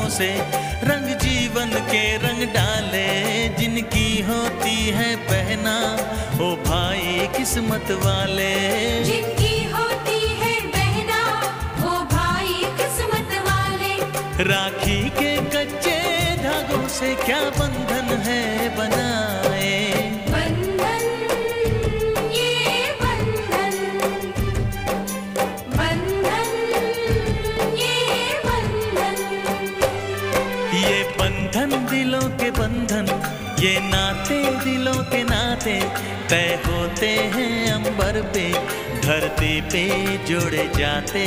धागों से रंग जीवन के रंग डाले, जिनकी होती है पहना ओ भाई किस्मत वाले। जिनकी होती है बहना वो भाई किस्मत वाले। राखी के कच्चे धागों से क्या बंधन है बनाए, बंधन ये बंधन, बंधन ये बंधन। ये बंधन दिलों के बंधन, ये नाते दिलों के नाते तय होते हैं अंबर पे, धरती पे जोड़े जाते।